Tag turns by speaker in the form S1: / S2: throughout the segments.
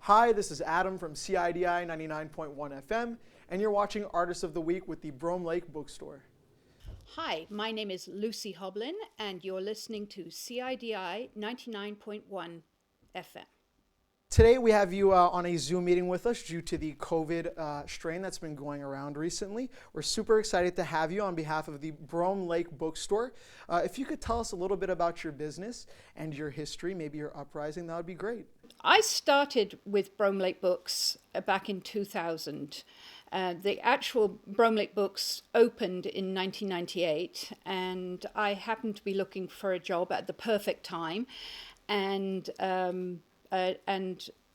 S1: Hi, this is Adam from CIDI 99.1 FM, and you're watching Artist of the Week with the Brome Lake Bookstore.
S2: Hi, my name is Lucy Hoblyn, and you're listening to CIDI 99.1 FM.
S1: Today we have you on a Zoom meeting with us due to the COVID strain that's been going around recently. We're super excited to have you on behalf of the Brome Lake Bookstore. If you could tell us a little bit about your business and your history, maybe your uprising, that would be great.
S2: I started with Brome Lake Books back in 2000. The actual Brome Lake Books opened in 1998, and I happened to be looking for a job at the perfect time, and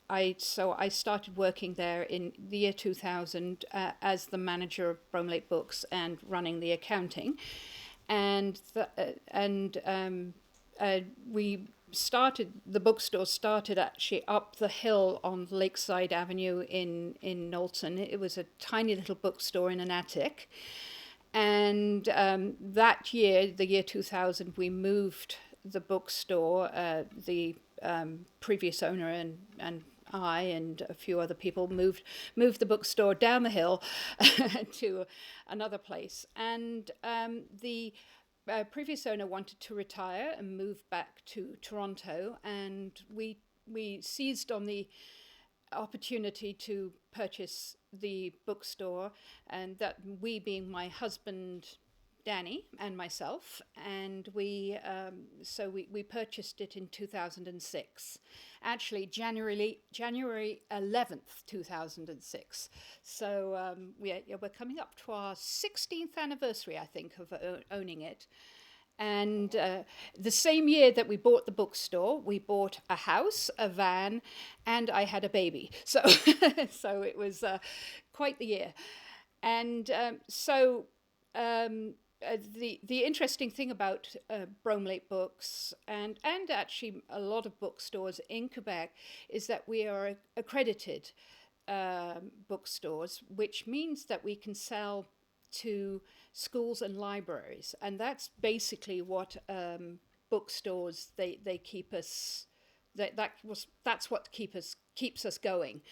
S2: I started working there in the year 2000 as the manager of Brome Lake Books and running the accounting, the bookstore started actually up the hill on Lakeside Avenue in Knowlton. It was a tiny little bookstore in an attic. And that year, the year 2000, we moved the bookstore. The previous owner and I and a few other people moved the bookstore down the hill to another place. And the previous owner wanted to retire and move back to Toronto, and we seized on the opportunity to purchase the bookstore, and that we being my husband Danny and myself, and we purchased it in 2006, actually January 11th 2006. So we're coming up to our 16th anniversary, I think, of owning it. And the same year that we bought the bookstore, we bought a house, a van, and I had a baby. So so it was quite the year. And the interesting thing about Brome Lake Books and actually a lot of bookstores in Quebec is that we are accredited bookstores, which means that we can sell to schools and libraries, and that's basically what bookstores they keep us. That's what keeps us going.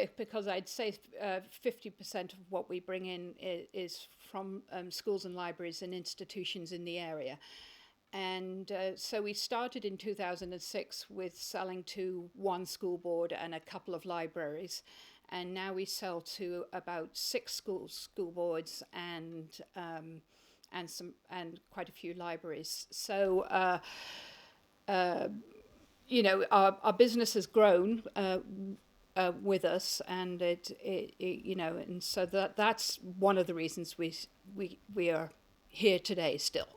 S2: Because I'd say 50% of what we bring in is from schools and libraries and institutions in the area. And so we started in 2006 with selling to one school board and a couple of libraries. And now we sell to about 6 school boards and quite a few libraries. So our business has grown with us, and and so that's one of the reasons we are here today still.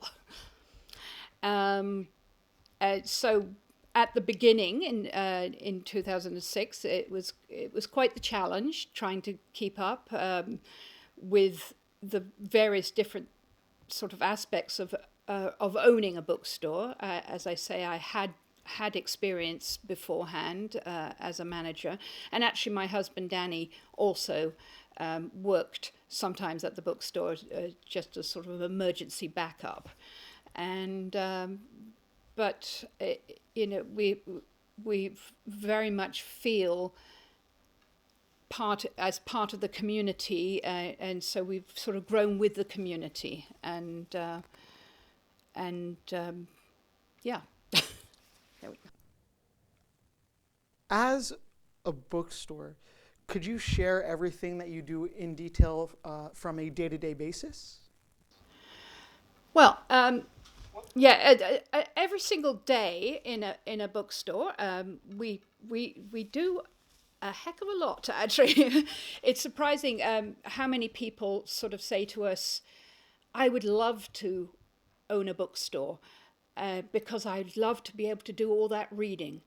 S2: So at the beginning in 2006, it was quite the challenge trying to keep up with the various different sort of aspects of owning a bookstore. As I say, I had experience beforehand as a manager, and actually my husband Danny also worked sometimes at the bookstore just as sort of an emergency backup. And but we very much feel part of the community, and so we've sort of grown with the community, and yeah. There we go.
S1: As a bookstore, could you share everything that you do in detail from a day-to-day basis?
S2: Well, every single day in a bookstore, we do a heck of a lot, actually. It's surprising how many people sort of say to us, I would love to own a bookstore because I'd love to be able to do all that reading.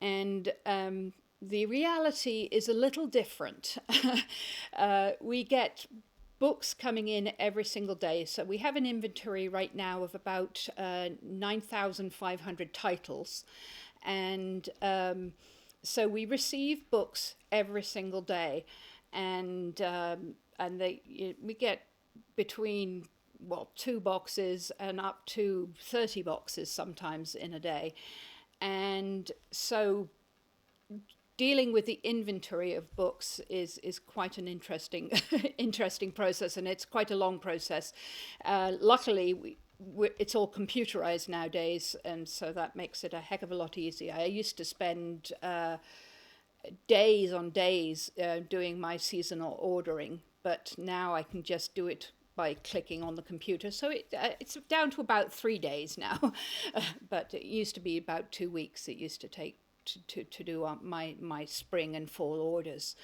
S2: And the reality is a little different. We get books coming in every single day. So we have an inventory right now of about 9,500 titles. And so we receive books every single day. And we get between 2 boxes and up to 30 boxes sometimes in a day. And so dealing with the inventory of books is quite an interesting interesting process, and it's quite a long process. Luckily, it's all computerized nowadays, and so that makes it a heck of a lot easier. I used to spend days on days doing my seasonal ordering, but now I can just do it by clicking on the computer. So it's down to about 3 days now, but it used to be about 2 weeks it used to take to do my spring and fall orders.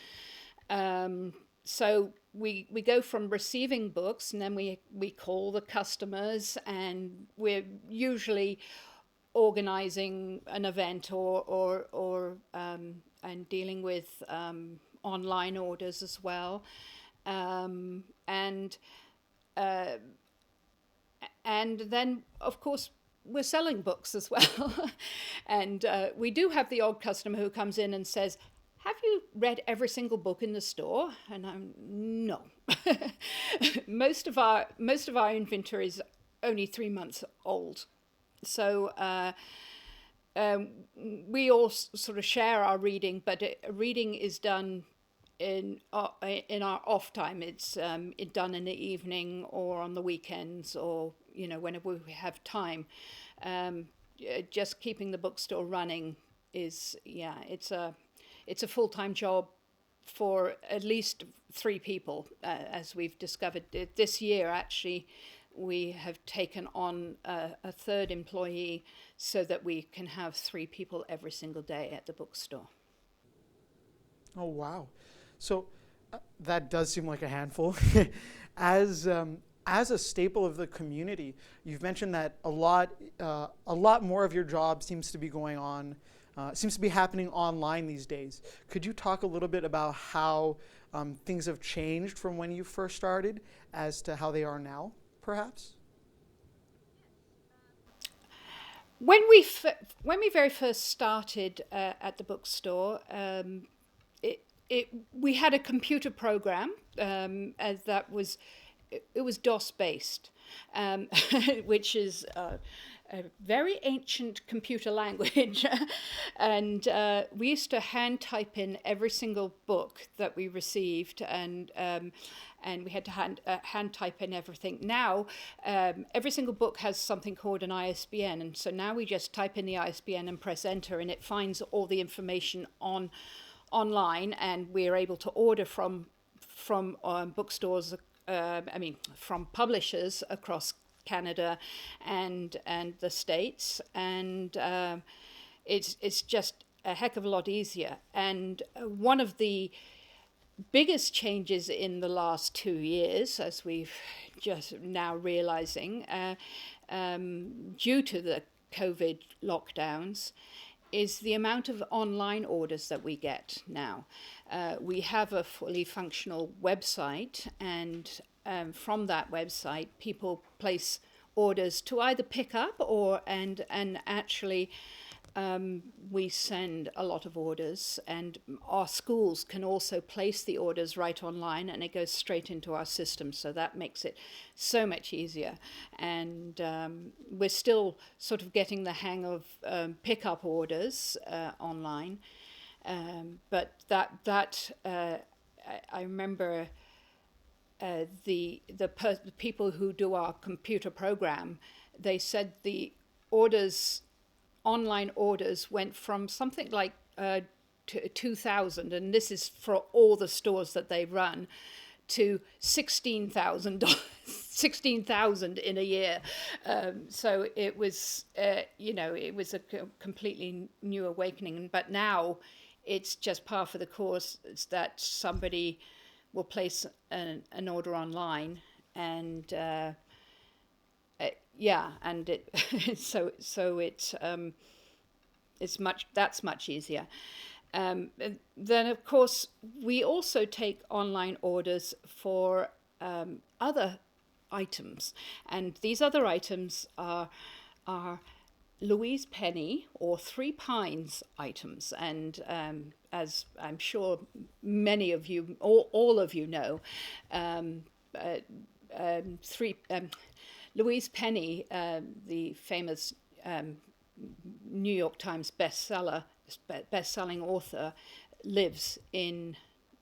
S2: So we go from receiving books, and then we call the customers, and we're usually organizing an event or and dealing with online orders as well, and then of course we're selling books as well. And we do have the odd customer who comes in and says, have you read every single book in the store? And I'm no. most of our inventory is only 3 months old, so we all sort of share our reading, but reading is done in our off time. It's done in the evening or on the weekends, or whenever we have time. Just keeping the bookstore running is it's a full-time job for at least 3 people, as we've discovered this year. Actually, we have taken on a third employee so that we can have 3 people every single day at the bookstore.
S1: Oh, wow. So that does seem like a handful. As a staple of the community, you've mentioned that a lot more of your job seems to be going on, seems to be happening online these days. Could you talk a little bit about how things have changed from when you first started as to how they are now, perhaps?
S2: When we very first started at the bookstore, we had a computer program as that was it was DOS based, which is a very ancient computer language, and we used to hand type in every single book that we received, and we had to hand type in everything. Now, every single book has something called an ISBN, and so now we just type in the ISBN and press enter, and it finds all the information online, and we're able to order from bookstores. From publishers across Canada and the States, and it's just a heck of a lot easier. And one of the biggest changes in the last 2 years, as we've just now realizing, due to the COVID lockdowns, is the amount of online orders that we get now. We have a fully functional website, and from that website, people place orders to either pick up and actually we send a lot of orders, and our schools can also place the orders right online, and it goes straight into our system, so that makes it so much easier. And we're still sort of getting the hang of pick-up orders online, but that I remember the people who do our computer program, they said the online orders went from something like 2,000, and this is for all the stores that they run, to 16,000 in a year. So it was, it was a completely new awakening. But now it's just par for the course. It's that somebody will place an order online, and and it so it's much easier. Then of course we also take online orders for other items, and these other items are Louise Penny or Three Pines items, and as I'm sure many of you, all of you know, Louise Penny, the famous New York Times best-selling author, lives in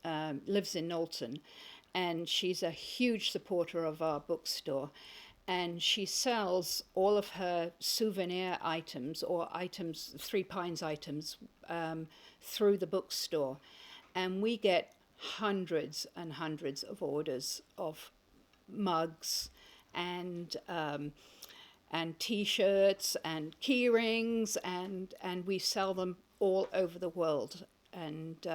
S2: Knowlton, and she's a huge supporter of our bookstore. And she sells all of her souvenir items or items, Three Pines items, through the bookstore. And we get hundreds and hundreds of orders of mugs and T-shirts and key rings, and we sell them all over the world. And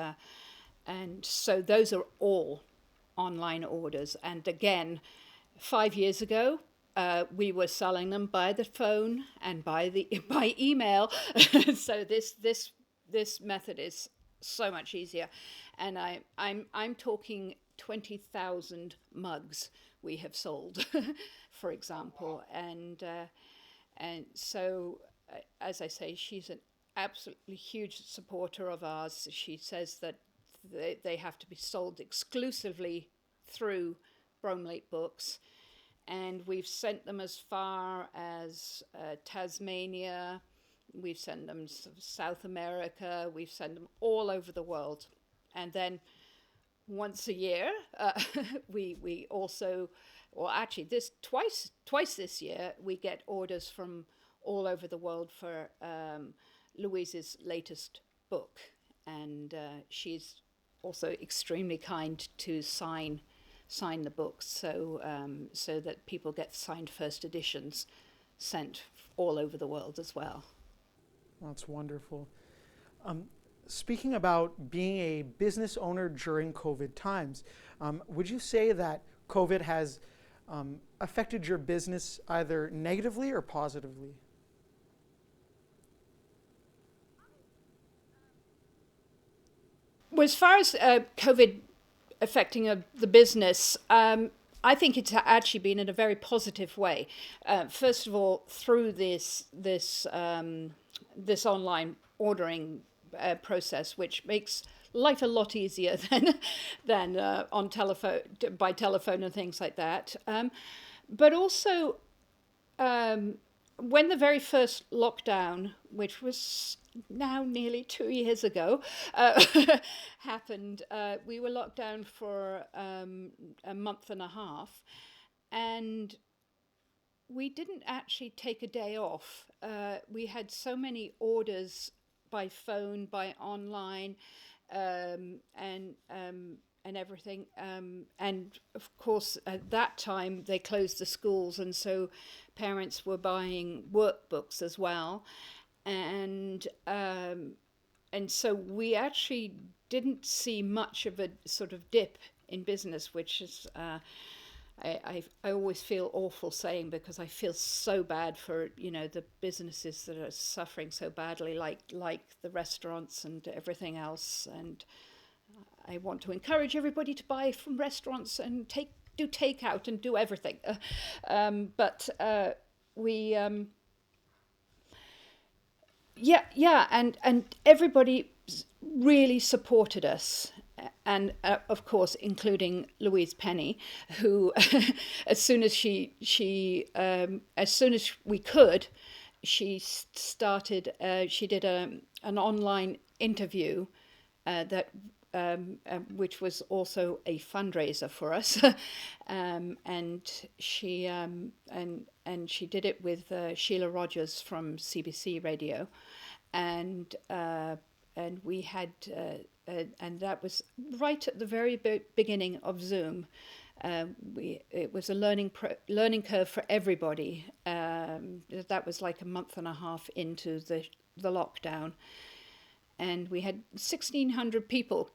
S2: so those are all online orders. And again, 5 years ago, we were selling them by the phone and by email. So this method is so much easier. And I'm talking 20,000 mugs we have sold, for example. And so, as I say, she's an absolutely huge supporter of ours. She says that they have to be sold exclusively through Brome Lake Books. And we've sent them as far as Tasmania. We've sent them to South America. We've sent them all over the world. And then once a year, we also, well, actually, twice this year, we get orders from all over the world for Louise's latest book. And she's also extremely kind to sign the books, so that people get signed first editions sent all over the world as well.
S1: That's wonderful. Speaking about being a business owner during COVID times, would you say that COVID has affected your business either negatively or positively?
S2: Well, as far as COVID affecting the business, I think it's actually been in a very positive way. First of all, through this online ordering process, which makes life a lot easier than on telephone, by telephone and things like that. But also, when the very first lockdown, which was now nearly 2 years ago, happened, we were locked down for a month and a half, and we didn't actually take a day off. We had so many orders by phone, by online, and everything. And of course, at that time, they closed the schools, and so parents were buying workbooks as well. And so we actually didn't see much of a sort of dip in business, which is I always feel awful saying, because I feel so bad for the businesses that are suffering so badly, like the restaurants and everything else. And I want to encourage everybody to buy from restaurants and do takeout and do everything. But we. And everybody really supported us, and of course, including Louise Penny, who, as soon as as soon as we could, she started. She did an online interview that. Which was also a fundraiser for us, and she did it with Sheila Rogers from CBC Radio, and we had and that was right at the very beginning of Zoom. It was a learning curve for everybody. That was like a month and a half into the lockdown, and we had 1,600 people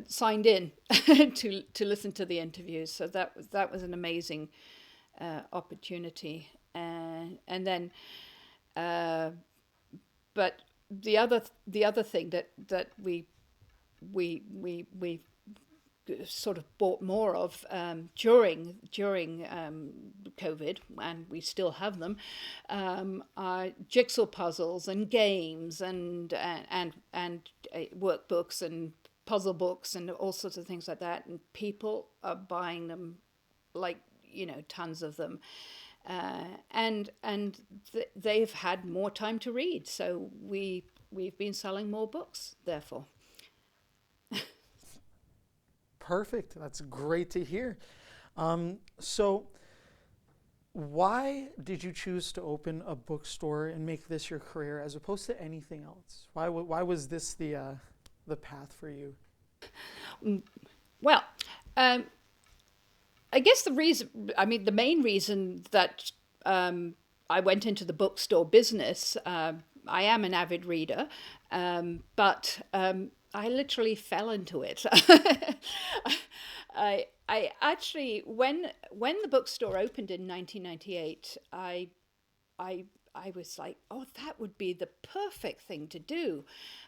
S2: signed in to listen to the interviews. So that was an amazing opportunity. And then, but the other thing that we sort of bought more of during COVID, and we still have them, are jigsaw puzzles and games and workbooks and puzzle books and all sorts of things like that. And people are buying them, like tons of them. They've had more time to read, so we've been selling more books. Therefore,
S1: Perfect. That's great to hear. So, why did you choose to open a bookstore and make this your career as opposed to anything else? Why was this the path for you?
S2: well, um, I guess the main reason that I went into the bookstore business, I am an avid reader, but I literally fell into it. I actually, when the bookstore opened in 1998, I I was like, oh, that would be the perfect thing to do.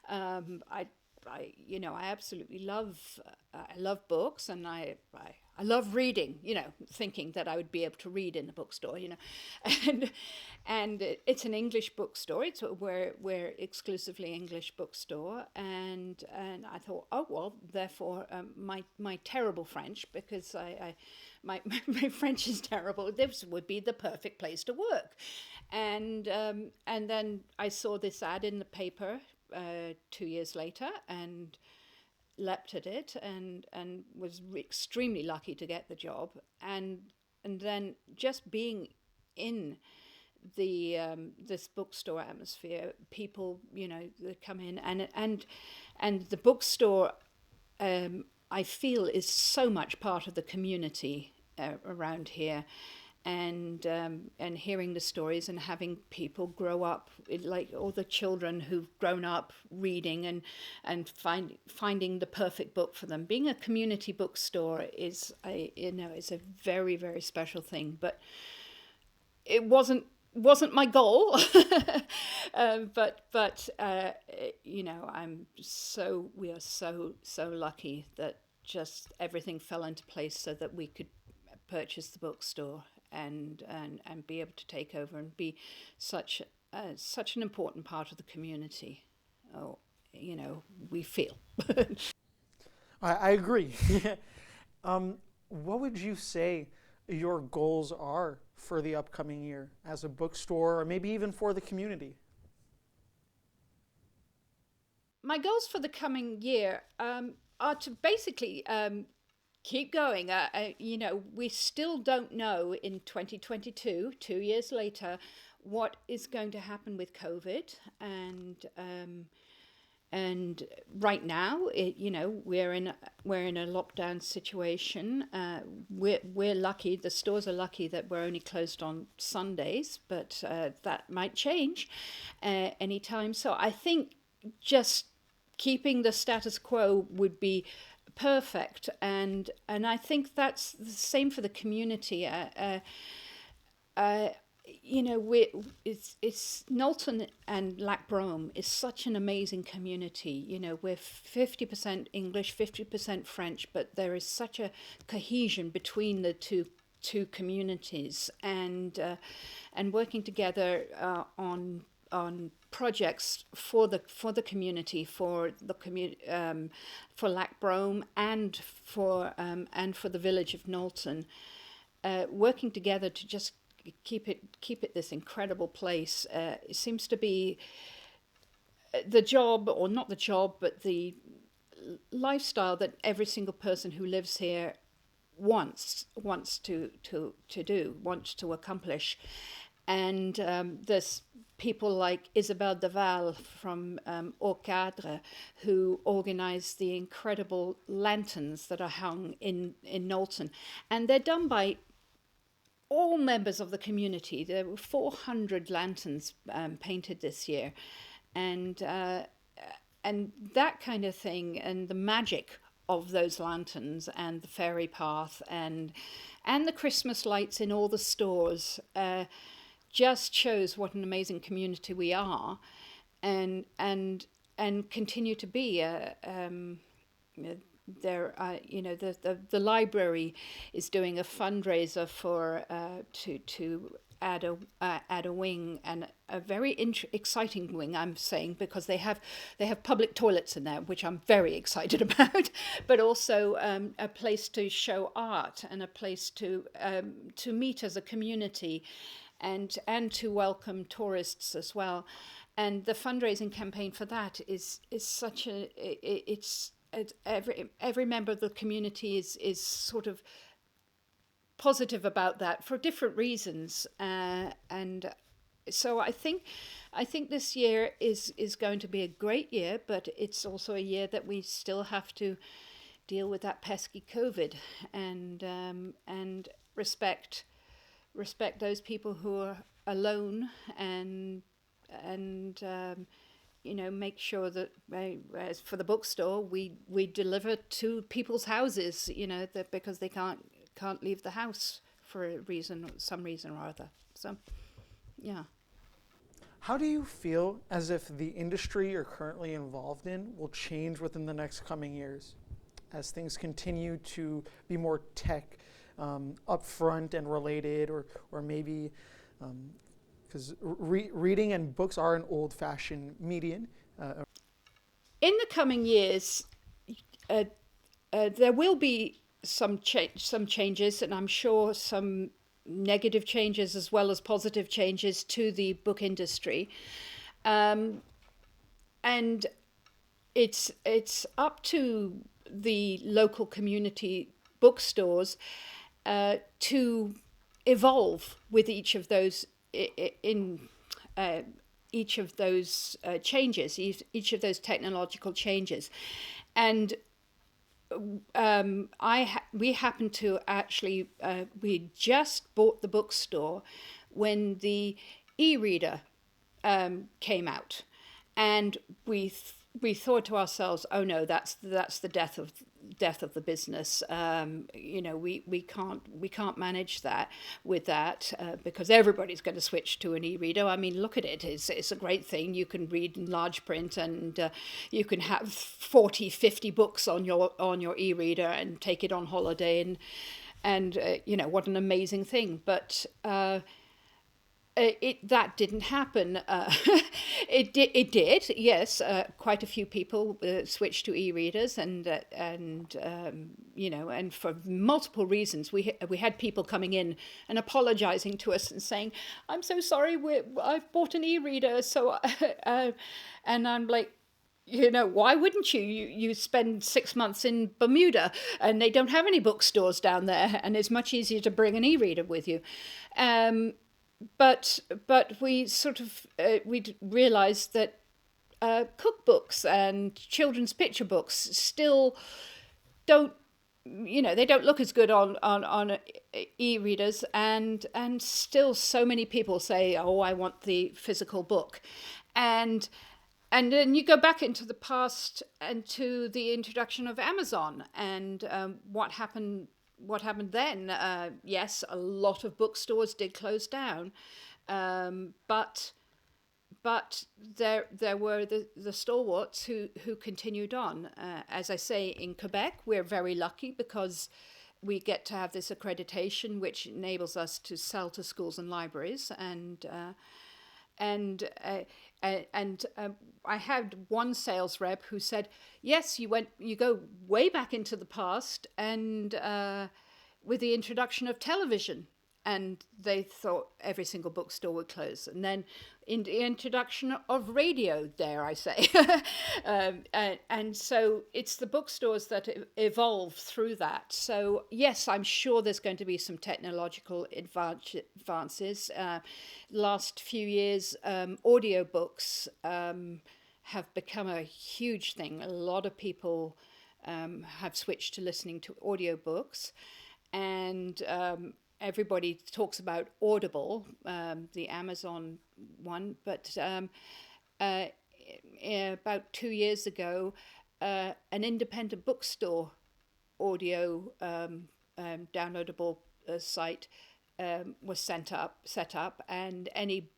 S2: I absolutely I love books, and I love reading. Thinking that I would be able to read in the bookstore. And it's an English bookstore. We're exclusively English bookstore, and I thought, oh well, therefore my terrible French, because my French is terrible. This would be the perfect place to work. And then I saw this ad in the paper 2 years later, and leapt at it, and was extremely lucky to get the job. And then just being in the this bookstore atmosphere, people that come in, and the bookstore, I feel, is so much part of the community around here. And hearing the stories and having people grow up, like all the children who've grown up reading and finding the perfect book for them. Being a community bookstore is is a very, very special thing. But it wasn't my goal. We are so lucky that just everything fell into place so that we could purchase the bookstore and be able to take over and be such an important part of the community. Oh, we feel.
S1: I agree. What would you say your goals are for the upcoming year as a bookstore, or maybe even for the community?
S2: My goals for the coming year are to basically keep going. We still don't know in 2022, 2 years later, what is going to happen with COVID, and right now, we're in a lockdown situation. We're lucky. The stores are lucky that we're only closed on Sundays, but that might change anytime. So I think just keeping the status quo would be perfect, and I think that's the same for the community. It's Knowlton and Lac Brome is such an amazing community. We're 50% English, 50% French, but there is such a cohesion between the two communities, and working together on projects for the community, for Lac Brome, and for the village of Knowlton, working together to just keep it this incredible place. It seems to be the job, or not the job, but the lifestyle that every single person who lives here wants to do, wants to accomplish. And there's people like Isabelle Deval from Au Cadre, who organise the incredible lanterns that are hung in Knowlton, and they're done by all members of the community. There were 400 lanterns painted this year, and that kind of thing, and the magic of those lanterns, and the fairy path, and the Christmas lights in all the stores, just shows what an amazing community we are, and continue to be. The library is doing a fundraiser for to add a wing, and a very exciting wing, I'm saying, because they have public toilets in there, which I'm very excited about, but also a place to show art and a place to meet as a community, and to welcome tourists as well. And the fundraising campaign for that is such a it's every member of the community is sort of positive about that for different reasons, and so I think this year is going to be a great year, but it's also a year that we still have to deal with that pesky COVID, and respect those people who are alone, and make sure that, as for the bookstore, we deliver to people's houses, that because they can't leave the house for some reason or other. So, yeah.
S1: How do you feel as if the industry you're currently involved in will change within the next coming years as things continue to be more tech upfront and related, or maybe because reading and books are an old-fashioned medium?
S2: In the coming years, there will be some changes, and I'm sure some negative changes as well as positive changes to the book industry, and it's up to the local community bookstores to evolve with each of those changes, each of those technological changes, and we happened to actually we just bought the bookstore when the e-reader came out, and we thought to ourselves, oh no, that's the death of the business. We can't manage that with that, because everybody's going to switch to an e-reader. I mean, look at it. It's a great thing. You can read in large print, and you can have 40, 50 books on your e-reader and take it on holiday, and what an amazing thing. But that didn't happen. It did, yes. Quite a few people switched to e-readers, and for multiple reasons. We had people coming in and apologizing to us and saying, "I'm so sorry, I've bought an e-reader." So, and I'm like, why wouldn't you? You spend 6 months in Bermuda, and they don't have any bookstores down there, and it's much easier to bring an e-reader with you. But we sort of we realized that cookbooks and children's picture books still don't, they don't look as good on e-readers, and still so many people say, oh, I want the physical book, and then you go back into the past and to the introduction of Amazon, and what happened then. Yes, a lot of bookstores did close down, but there were the stalwarts who continued on. As I say, in Quebec, we're very lucky because we get to have this accreditation, which enables us to sell to schools and libraries, and I had one sales rep who said, yes, you go way back into the past, and with the introduction of television, and they thought every single bookstore would close. And then in the introduction of radio, dare I say. And so it's the bookstores that evolve through that. So yes, I'm sure there's going to be some technological advances. Last few years, audiobooks have become a huge thing. A lot of people have switched to listening to audiobooks, and everybody talks about Audible, the Amazon one, but about 2 years ago, an independent bookstore audio downloadable site was set up, and any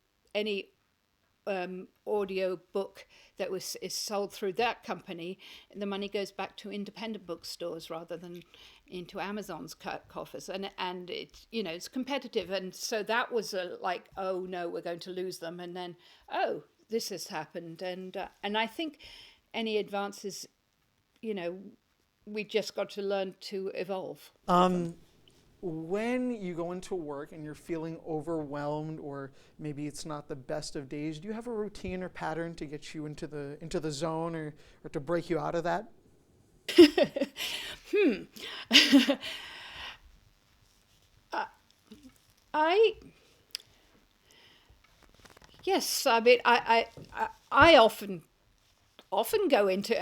S2: audio book that is sold through that company, the money goes back to independent bookstores rather than into Amazon's coffers, and it's, you know, it's competitive, and so that was like, oh no, we're going to lose them, and then, oh, this has happened, and I think any advances, you know, we just got to learn to evolve.
S1: When you go into work and you're feeling overwhelmed, or maybe it's not the best of days, do you have a routine or pattern to get you into the zone, or to break you out of that?
S2: I Yes, I mean, I often go into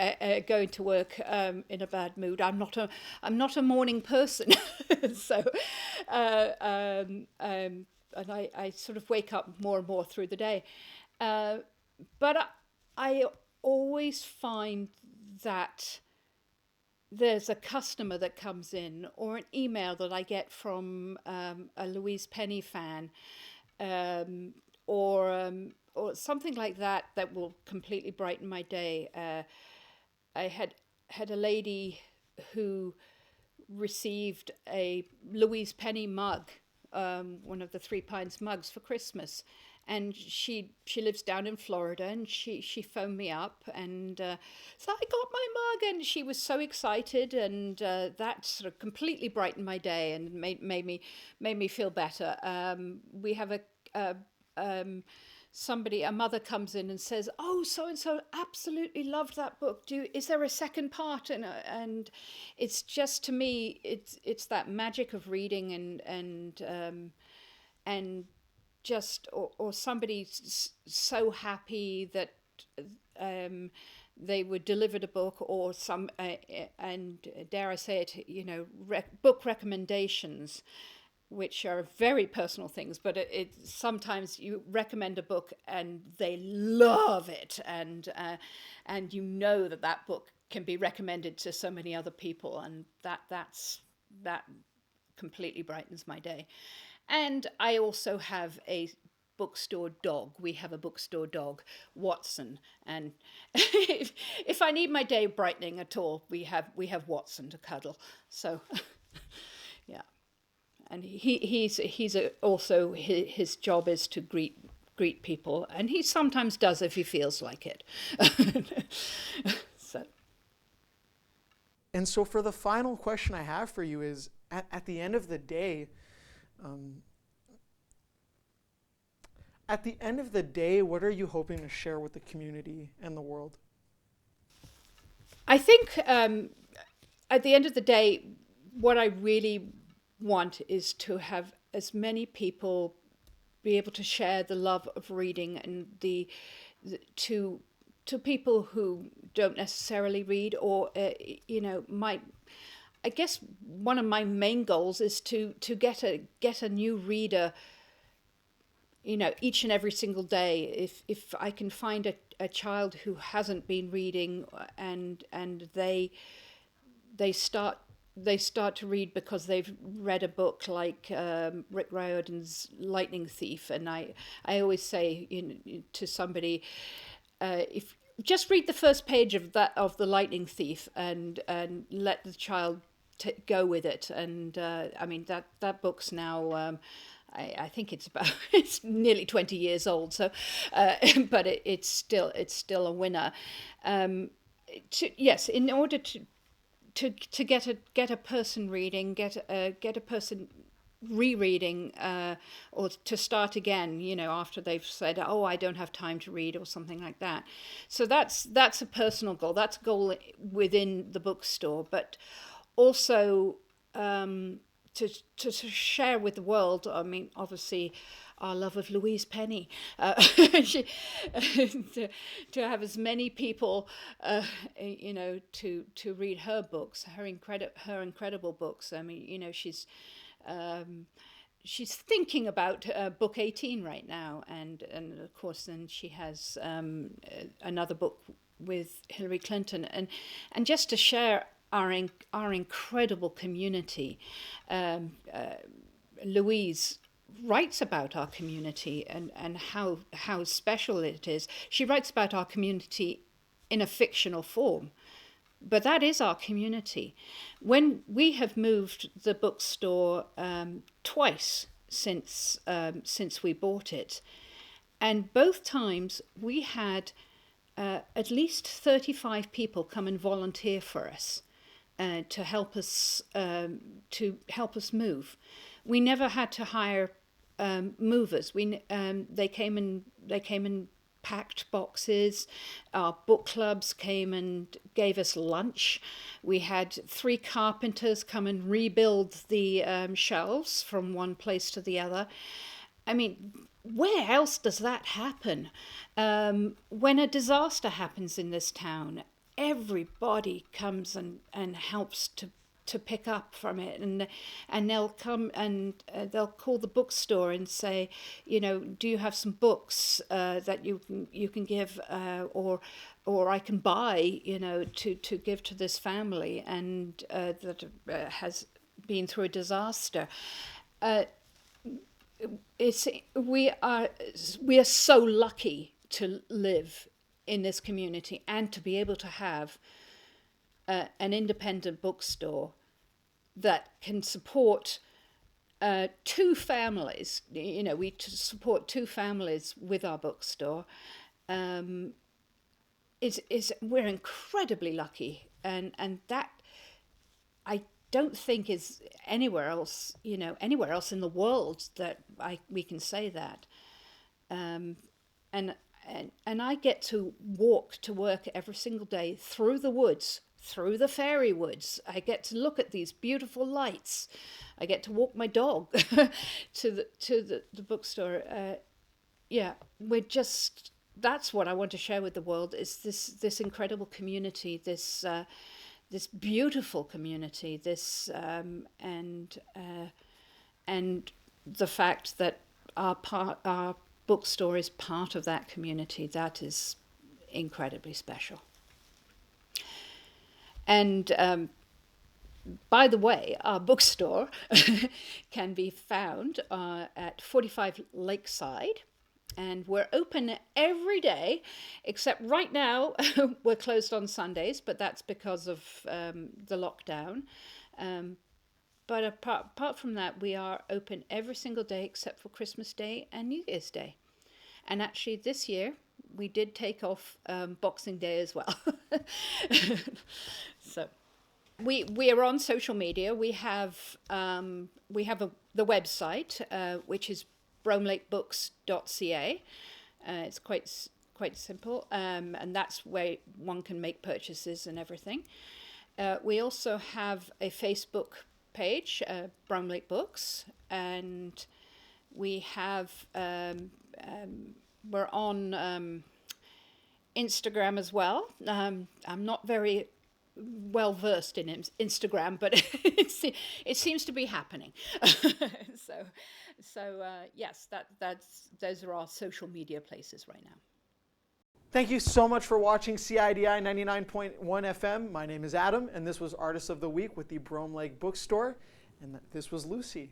S2: work in a bad mood. I'm not a morning person, so and I sort of wake up more and more through the day. But I always find that there's a customer that comes in, or an email that I get from a Louise Penny fan, um, or something like that, that will completely brighten my day. I had a lady who received a Louise Penny mug, one of the Three Pines mugs, for Christmas, and she lives down in Florida, and she phoned me up, and so I got my mug, and she was so excited, and that sort of completely brightened my day and made me feel better. We have a mother comes in and says, "Oh, so and so absolutely loved that book. Is there a second part?" And it's just, to me, it's that magic of reading, and just, or somebody so happy that they were delivered a book, or and dare I say it, you know, book recommendations, which are very personal things, but sometimes you recommend a book and they love it, and you know that book can be recommended to so many other people, and that completely brightens my day. And I also have a bookstore dog. We have a bookstore dog, Watson, and if I need my day brightening at all, we have Watson to cuddle. So yeah. And also his job is to greet people, and he sometimes does if he feels like it. So.
S1: And so for the final question I have for you is, at the end of the day, what are you hoping to share with the community and the world?
S2: I think at the end of the day, what I really want is to have as many people be able to share the love of reading, and to people who don't necessarily read, or you know, I guess one of my main goals is to get a new reader, you know, each and every single day. If I can find a child who hasn't been reading, and they start to read because they've read a book like Rick Riordan's Lightning Thief, and I always say, you know, to somebody, if just read the first page of the Lightning Thief, and let the child go with it. And I mean, that book's now, I think it's nearly 20 years old, so but it's still a winner. Yes, in order to get a person reading, get a person rereading, or to start again, you know, after they've said, "Oh, I don't have time to read," or something like that. So that's a personal goal. That's a goal within the bookstore, but also to share with the world. I mean, obviously, our love of Louise Penny, to have as many people, you know, to read her books, her incredible books. I mean, you know, she's thinking about book 18 right now, and of course then she has another book with Hillary Clinton, and just to share our incredible community. Louise writes about our community and how special it is. She writes about our community in a fictional form, but that is our community. When we have moved the bookstore twice since we bought it, and both times we had at least 35 people come and volunteer for us to help us move. We never had to hire movers. They came and packed boxes. Our book clubs came and gave us lunch. We had 3 carpenters come and rebuild the shelves from one place to the other. I mean, where else does that happen? When a disaster happens in this town, everybody comes and helps to pick up from it, and they'll come and they'll call the bookstore and say, do you have some books that you can give, or I can buy, to give to this family and that has been through a disaster. We are so lucky to live in this community and to be able to have an independent bookstore that can support 2 families. We support 2 families with our bookstore. We're incredibly lucky, and that I don't think is anywhere else in the world that we can say that. And I get to walk to work every single day through the woods, through the fairy woods. I get to look at these beautiful lights. I get to walk my dog to the bookstore. That's what I want to share with the world, is this incredible community, this beautiful community, and the fact that our bookstore is part of that community. That is incredibly special. And by the way, our bookstore can be found at 45 Lakeside, and we're open every day, except right now we're closed on Sundays, but that's because of the lockdown. But apart from that, we are open every single day except for Christmas Day and New Year's Day. And actually this year, we did take off Boxing Day as well. So we are on social media. We have the website, which is bromelakebooks.ca. It's quite simple, and that's where one can make purchases and everything. We also have a Facebook page, Brome Lake Books, and we have we're on Instagram as well. I'm not very well versed in Instagram, but it seems to be happening. So yes, those are our social media places right now.
S1: Thank you so much for watching CIDI 99.1 FM. My name is Adam, and this was Artist of the Week with the Brome Lake Bookstore, and this was Lucy.